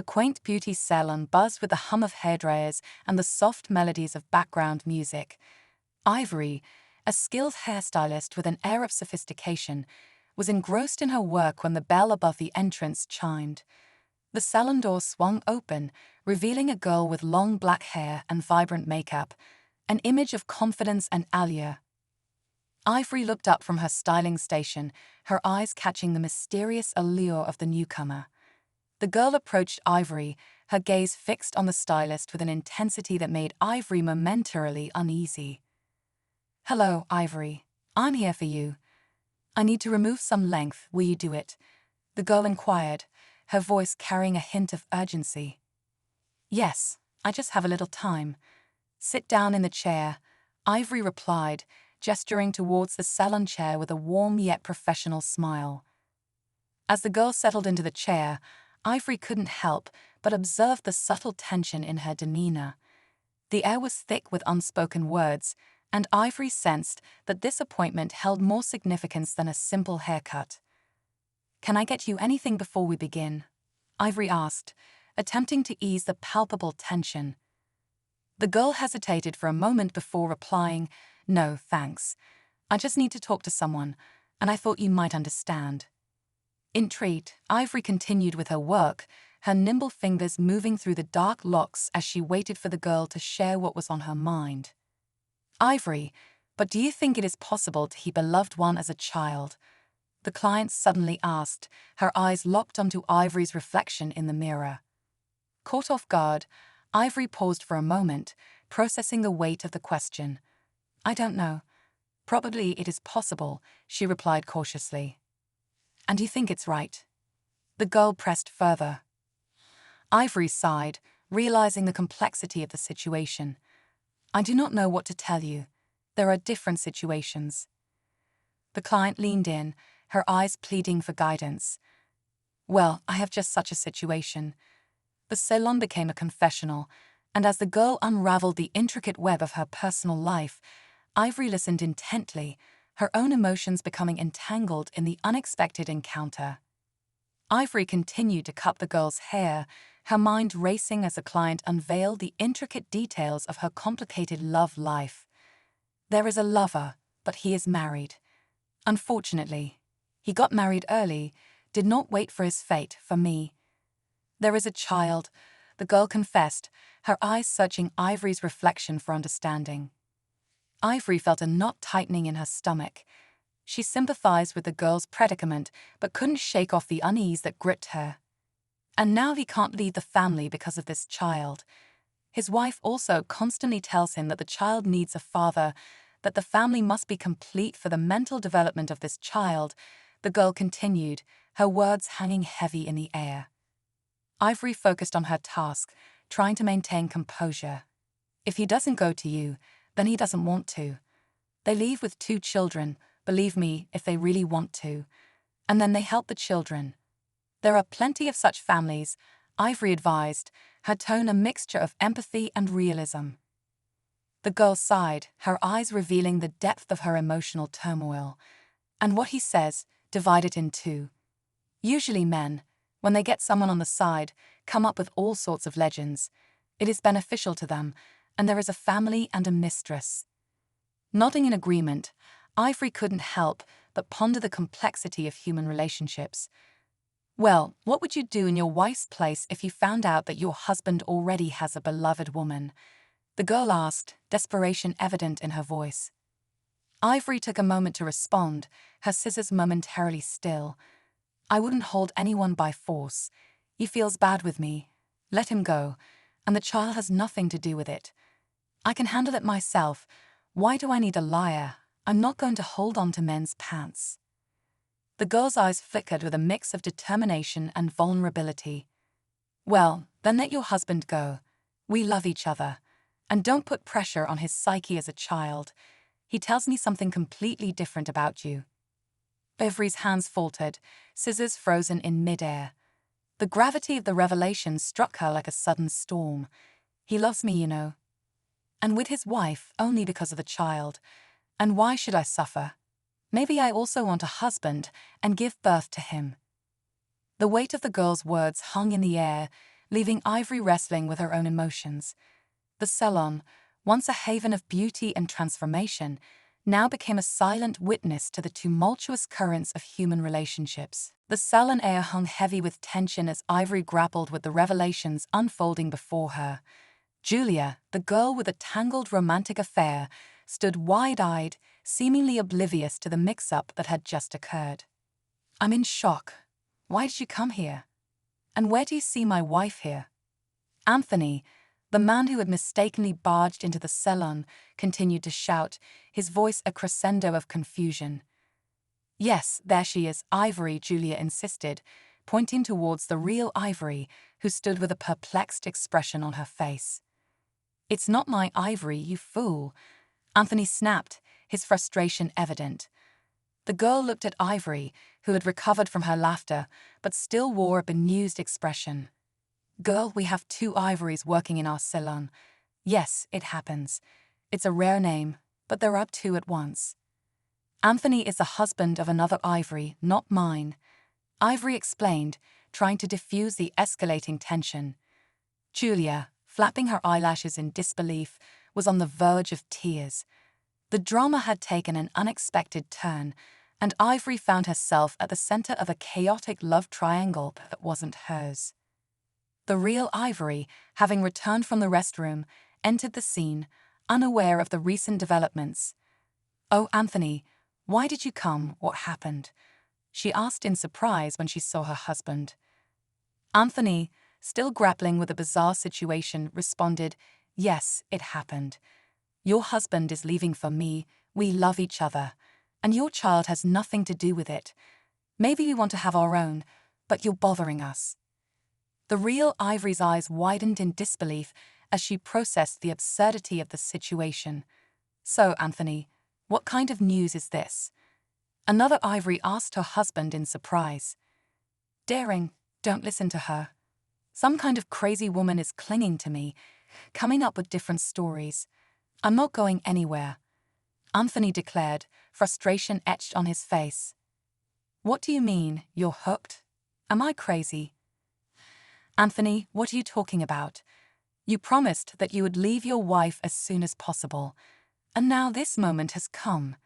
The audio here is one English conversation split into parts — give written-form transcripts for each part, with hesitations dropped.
quaint beauty salon buzzed with the hum of hairdryers and the soft melodies of background music. Ivory, a skilled hairstylist with an air of sophistication, was engrossed in her work when the bell above the entrance chimed. The salon door swung open, revealing a girl with long black hair and vibrant makeup, an image of confidence and allure. Ivory looked up from her styling station, her eyes catching the mysterious allure of the newcomer. The girl approached Ivory, her gaze fixed on the stylist with an intensity that made Ivory momentarily uneasy. "Hello, Ivory. I'm here for you. I need to remove some length. Will you do it?" the girl inquired, her voice carrying a hint of urgency. "Yes, I just have a little time. Sit down in the chair," Ivory replied, gesturing towards the salon chair with a warm yet professional smile. As the girl settled into the chair, Ivory couldn't help but observe the subtle tension in her demeanor. The air was thick with unspoken words, and Ivory sensed that this appointment held more significance than a simple haircut. "Can I get you anything before we begin?" Ivory asked, attempting to ease the palpable tension. The girl hesitated for a moment before replying, "No, thanks. I just need to talk to someone, and I thought you might understand." Intrigued, Ivory continued with her work, her nimble fingers moving through the dark locks as she waited for the girl to share what was on her mind. "Ivory, but do you think it is possible to keep a loved one as a child?" the client suddenly asked, her eyes locked onto Ivory's reflection in the mirror. Caught off guard, Ivory paused for a moment, processing the weight of the question. "I don't know. Probably it is possible," she replied cautiously. "And you think it's right?" the girl pressed further. Ivory sighed, realizing the complexity of the situation. "I do not know what to tell you. There are different situations." The client leaned in, her eyes pleading for guidance. "Well, I have just such a situation." The salon became a confessional, and as the girl unraveled the intricate web of her personal life, Ivory listened intently, her own emotions becoming entangled in the unexpected encounter. Ivory continued to cut the girl's hair, her mind racing as the client unveiled the intricate details of her complicated love life. "There is a lover, but he is married. Unfortunately, he got married early, did not wait for his fate, for me. There is a child," the girl confessed, her eyes searching Ivory's reflection for understanding. Ivory felt a knot tightening in her stomach. She sympathized with the girl's predicament, but couldn't shake off the unease that gripped her. And now he can't leave the family because of this child. His wife also constantly tells him that the child needs a father, that the family must be complete for the mental development of this child, the girl continued, her words hanging heavy in the air. Ivory focused on her task, trying to maintain composure. "If he doesn't go to you, then he doesn't want to. They leave with 2 children, believe me, if they really want to. And then they help the children. There are plenty of such families," Ivory advised, her tone a mixture of empathy and realism. The girl sighed, her eyes revealing the depth of her emotional turmoil. "And what he says, divide it in 2. Usually men, when they get someone on the side, come up with all sorts of legends. It is beneficial to them, and there is a family and a mistress." Nodding in agreement, Ivory couldn't help but ponder the complexity of human relationships. "Well, what would you do in your wife's place if you found out that your husband already has a beloved woman?" the girl asked, desperation evident in her voice. Ivory took a moment to respond, her scissors momentarily still. "I wouldn't hold anyone by force. He feels bad with me. Let him go, and the child has nothing to do with it. I can handle it myself. Why do I need a liar? I'm not going to hold on to men's pants." The girl's eyes flickered with a mix of determination and vulnerability. "Well, then let your husband go. We love each other. And don't put pressure on his psyche as a child. He tells me something completely different about you." Ivory's hands faltered, scissors frozen in midair. The gravity of the revelation struck her like a sudden storm. "He loves me, you know. And with his wife only because of the child. And why should I suffer? Maybe I also want a husband and give birth to him." The weight of the girl's words hung in the air, leaving Ivory wrestling with her own emotions. The salon, once a haven of beauty and transformation, now became a silent witness to the tumultuous currents of human relationships. The salon air hung heavy with tension as Ivory grappled with the revelations unfolding before her. Julia, the girl with a tangled romantic affair, stood wide-eyed, seemingly oblivious to the mix-up that had just occurred. "I'm in shock. Why did you come here? And where do you see my wife here?" Anthony, the man who had mistakenly barged into the salon, continued to shout, his voice a crescendo of confusion. "Yes, there she is, Ivory," Julia insisted, pointing towards the real Ivory, who stood with a perplexed expression on her face. "It's not my Ivory, you fool," Anthony snapped, his frustration evident. The girl looked at Ivory, who had recovered from her laughter, but still wore a bemused expression. "Girl, we have 2 Ivories working in our salon. Yes, it happens. It's a rare name, but there are 2 at once. Anthony is the husband of another Ivory, not mine," Ivory explained, trying to diffuse the escalating tension. Julia, flapping her eyelashes in disbelief, was on the verge of tears. The drama had taken an unexpected turn, and Ivory found herself at the center of a chaotic love triangle that wasn't hers. The real Ivory, having returned from the restroom, entered the scene, unaware of the recent developments. "Oh, Anthony, why did you come? What happened?" she asked in surprise when she saw her husband. Anthony, still grappling with the bizarre situation, responded, "Yes, it happened. Your husband is leaving for me, we love each other, and your child has nothing to do with it. Maybe we want to have our own, but you're bothering us." The real Ivory's eyes widened in disbelief as she processed the absurdity of the situation. "So, Anthony, what kind of news is this?" Another Ivory asked her husband in surprise. "Daring, don't listen to her. Some kind of crazy woman is clinging to me, coming up with different stories. I'm not going anywhere," Anthony declared, frustration etched on his face. "What do you mean, you're hooked? Am I crazy?" "Anthony, what are you talking about? You promised that you would leave your wife as soon as possible, and now this moment has come."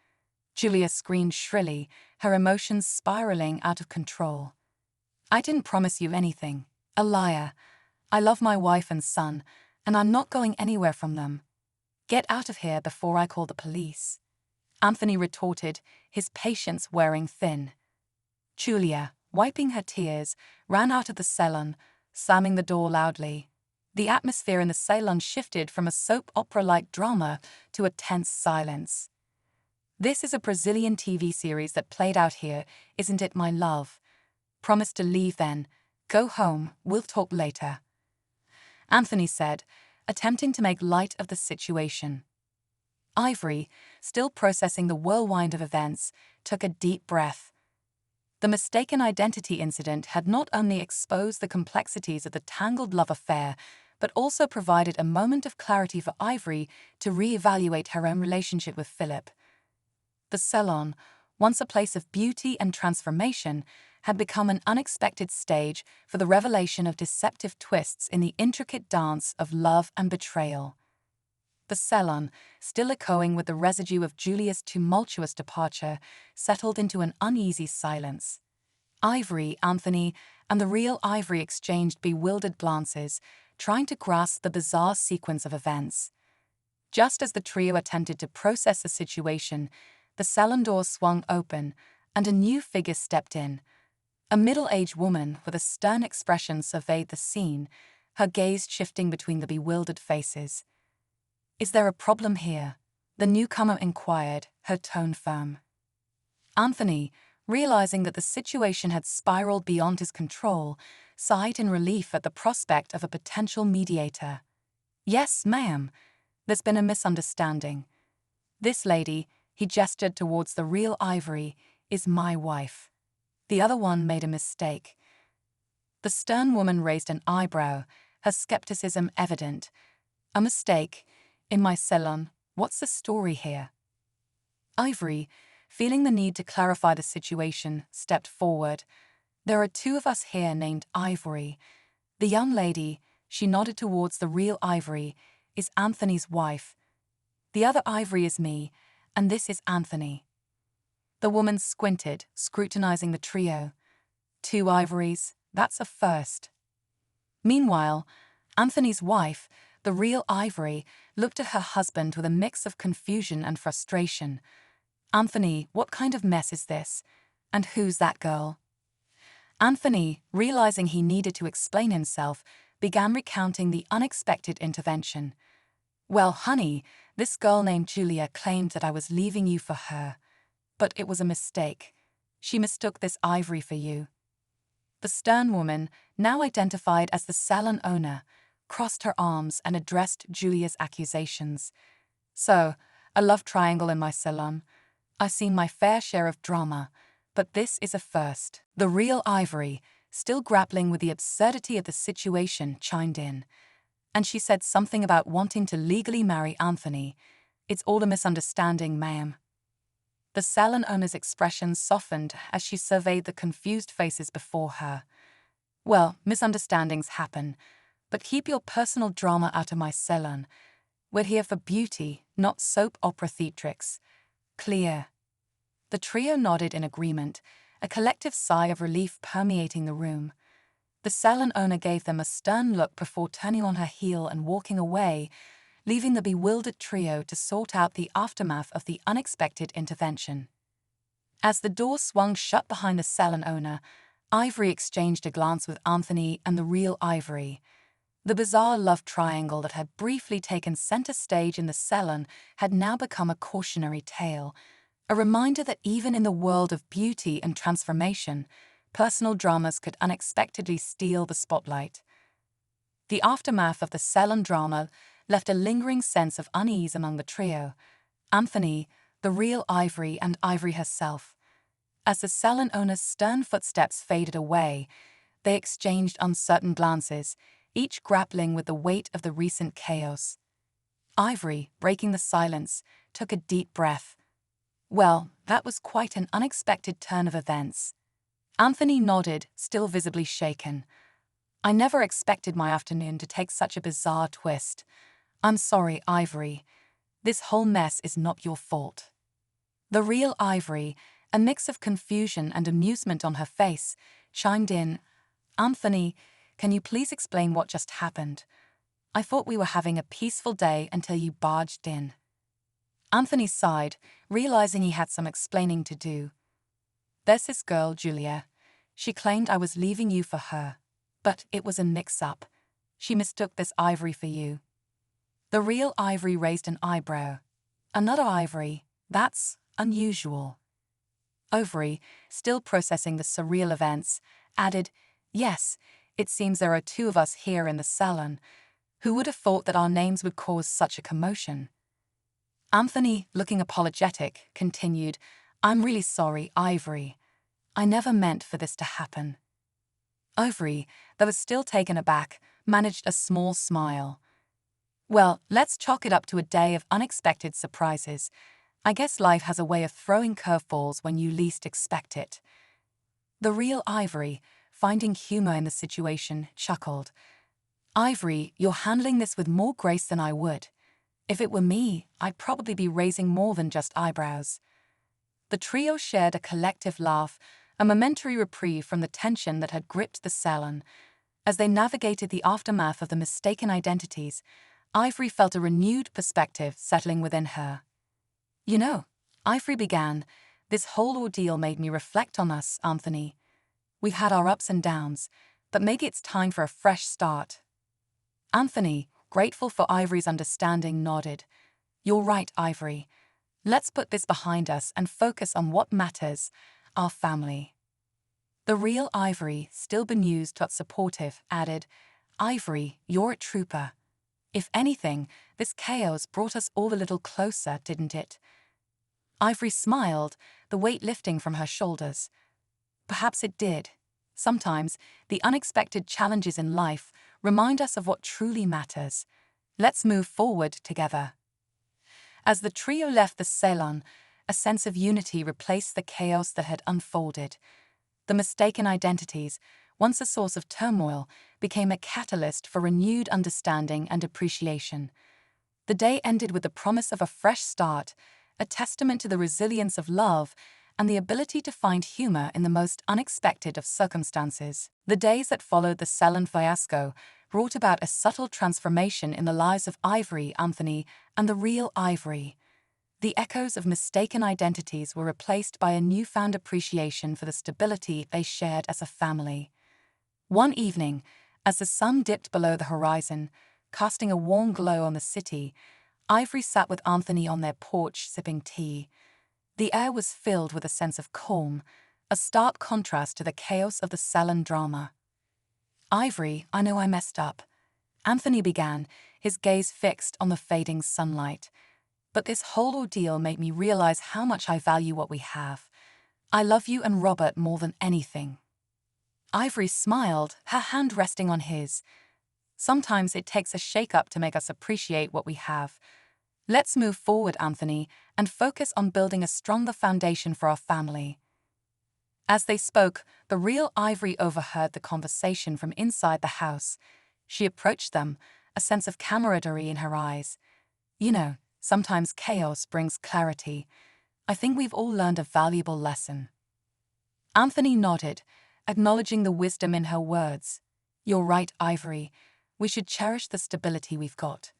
Julia screamed shrilly, her emotions spiraling out of control. "I didn't promise you anything. A liar. I love my wife and son, and I'm not going anywhere from them. Get out of here before I call the police," Anthony retorted, his patience wearing thin. Julia, wiping her tears, ran out of the salon, slamming the door loudly. The atmosphere in the salon shifted from a soap opera-like drama to a tense silence. "This is a Brazilian TV series that played out here, isn't it, my love? Promise to leave then. Go home, we'll talk later," Anthony said, attempting to make light of the situation. Ivory, still processing the whirlwind of events, took a deep breath. The mistaken identity incident had not only exposed the complexities of the tangled love affair, but also provided a moment of clarity for Ivory to re-evaluate her own relationship with Philip. The salon, once a place of beauty and transformation, had become an unexpected stage for the revelation of deceptive twists in the intricate dance of love and betrayal. The salon, still echoing with the residue of Julia's tumultuous departure, settled into an uneasy silence. Ivory, Anthony, and the real Ivory exchanged bewildered glances, trying to grasp the bizarre sequence of events. Just as the trio attempted to process the situation, the salon door swung open, and a new figure stepped in. A middle-aged woman with a stern expression surveyed the scene, her gaze shifting between the bewildered faces. "Is there a problem here?" the newcomer inquired, her tone firm. Anthony, realizing that the situation had spiraled beyond his control, sighed in relief at the prospect of a potential mediator. "Yes, ma'am. There's been a misunderstanding. This lady," he gestured towards the real Ivory, "is my wife. The other one made a mistake." The stern woman raised an eyebrow, her skepticism evident. "A mistake? In my salon? What's the story here?" Ivory, feeling the need to clarify the situation, stepped forward. "There are 2 of us here named Ivory. The young lady, she nodded towards the real Ivory, is Anthony's wife. The other Ivory is me, and this is Anthony. The woman squinted, scrutinizing the trio. 2 Ivories, that's a first. Meanwhile, Anthony's wife, the real Ivory, looked at her husband with a mix of confusion and frustration. Anthony, what kind of mess is this? And who's that girl? Anthony, realizing he needed to explain himself, began recounting the unexpected intervention. Well, honey, this girl named Julia claimed that I was leaving you for her. But it was a mistake. She mistook this Ivory for you. The stern woman, now identified as the salon owner, crossed her arms and addressed Julia's accusations. So, a love triangle in my salon. I've seen my fair share of drama, but this is a first. The real Ivory, still grappling with the absurdity of the situation, chimed in. And she said something about wanting to legally marry Anthony. It's all a misunderstanding, ma'am. The salon owner's expression softened as she surveyed the confused faces before her. Well, misunderstandings happen, but keep your personal drama out of my salon. We're here for beauty, not soap opera theatrics. Clear. The trio nodded in agreement, a collective sigh of relief permeating the room. The salon owner gave them a stern look before turning on her heel and walking away, leaving the bewildered trio to sort out the aftermath of the unexpected intervention. As the door swung shut behind the salon owner, Ivory exchanged a glance with Anthony and the real Ivory. The bizarre love triangle that had briefly taken center stage in the salon had now become a cautionary tale, a reminder that even in the world of beauty and transformation, personal dramas could unexpectedly steal the spotlight. The aftermath of the salon drama left a lingering sense of unease among the trio, Anthony, the real Ivory, and Ivory herself. As the salon owner's stern footsteps faded away, they exchanged uncertain glances, each grappling with the weight of the recent chaos. Ivory, breaking the silence, took a deep breath. Well, that was quite an unexpected turn of events. Anthony nodded, still visibly shaken. I never expected my afternoon to take such a bizarre twist. I'm sorry, Ivory. This whole mess is not your fault. The real Ivory, a mix of confusion and amusement on her face, chimed in. Anthony, can you please explain what just happened? I thought we were having a peaceful day until you barged in. Anthony sighed, realizing he had some explaining to do. There's this girl, Julia. She claimed I was leaving you for her. But it was a mix-up. She mistook this Ivory for you. The real Ivory raised an eyebrow. Another Ivory? That's unusual. Ivory, still processing the surreal events, added, Yes, it seems there are 2 of us here in the salon. Who would have thought that our names would cause such a commotion? Anthony, looking apologetic, continued, I'm really sorry, Ivory. I never meant for this to happen. Ivory, though was still taken aback, managed a small smile. Well, let's chalk it up to a day of unexpected surprises. I guess life has a way of throwing curveballs when you least expect it. The real Ivory, finding humor in the situation, chuckled. Ivory, you're handling this with more grace than I would. If it were me, I'd probably be raising more than just eyebrows. The trio shared a collective laugh, a momentary reprieve from the tension that had gripped the salon. As they navigated the aftermath of the mistaken identities, Ivory felt a renewed perspective settling within her. You know, Ivory began, this whole ordeal made me reflect on us, Anthony. We've had our ups and downs, but maybe it's time for a fresh start. Anthony, grateful for Ivory's understanding, nodded. You're right, Ivory. Let's put this behind us and focus on what matters, our family. The real Ivory, still bemused but supportive, added, Ivory, you're a trooper. If anything, this chaos brought us all a little closer, didn't it? Ivory smiled, the weight lifting from her shoulders. Perhaps it did. Sometimes, the unexpected challenges in life remind us of what truly matters. Let's move forward together. As the trio left the salon, a sense of unity replaced the chaos that had unfolded. The mistaken identities, once a source of turmoil, became a catalyst for renewed understanding and appreciation. The day ended with the promise of a fresh start, a testament to the resilience of love and the ability to find humor in the most unexpected of circumstances. The days that followed the salon fiasco brought about a subtle transformation in the lives of Ivory, Anthony, and the real Ivory. The echoes of mistaken identities were replaced by a newfound appreciation for the stability they shared as a family. One evening, as the sun dipped below the horizon, casting a warm glow on the city, Ivory sat with Anthony on their porch sipping tea. The air was filled with a sense of calm, a stark contrast to the chaos of the salon drama. "Ivory, I know I messed up," Anthony began, his gaze fixed on the fading sunlight. "But this whole ordeal made me realize how much I value what we have. I love you and Robert more than anything." Ivory smiled, her hand resting on his. "Sometimes it takes a shake-up to make us appreciate what we have. Let's move forward, Anthony, and focus on building a stronger foundation for our family." As they spoke, the real Ivory overheard the conversation from inside the house. She approached them, a sense of camaraderie in her eyes. "You know, sometimes chaos brings clarity. I think we've all learned a valuable lesson." Anthony nodded, acknowledging the wisdom in her words. "You're right, Ivory. We should cherish the stability we've got."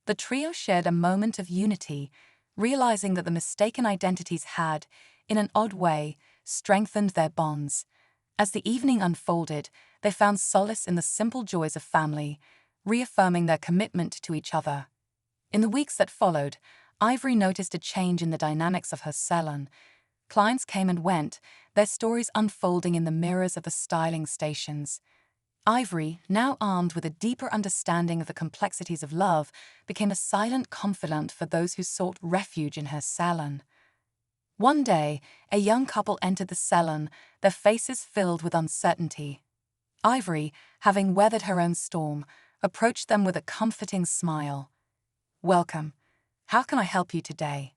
The trio shared a moment of unity, realizing that the mistaken identities had, in an odd way, strengthened their bonds. As the evening unfolded, they found solace in the simple joys of family, reaffirming their commitment to each other. In the weeks that followed, Ivory noticed a change in the dynamics of her salon. Clients came and went, their stories unfolding in the mirrors of the styling stations. Ivory, now armed with a deeper understanding of the complexities of love, became a silent confidant for those who sought refuge in her salon. One day, a young couple entered the salon, their faces filled with uncertainty. Ivory, having weathered her own storm, approached them with a comforting smile. "Welcome. How can I help you today?"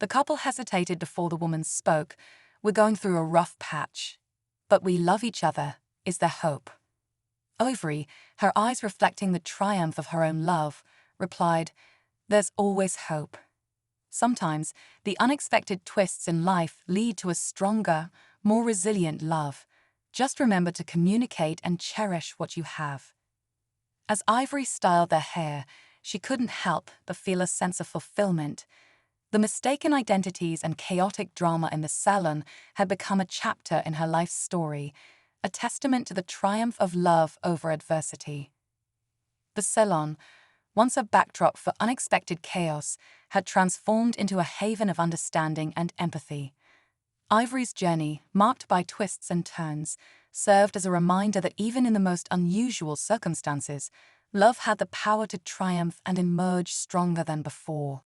The couple hesitated before the woman spoke. "We're going through a rough patch. But we love each other. Is there hope?" Ivory, her eyes reflecting the triumph of her own love, replied, "There's always hope. Sometimes the unexpected twists in life lead to a stronger, more resilient love. Just remember to communicate and cherish what you have." As Ivory styled their hair, she couldn't help but feel a sense of fulfillment. The mistaken identities and chaotic drama in the salon had become a chapter in her life's story, a testament to the triumph of love over adversity. The salon, once a backdrop for unexpected chaos, had transformed into a haven of understanding and empathy. Ivory's journey, marked by twists and turns, served as a reminder that even in the most unusual circumstances, love had the power to triumph and emerge stronger than before.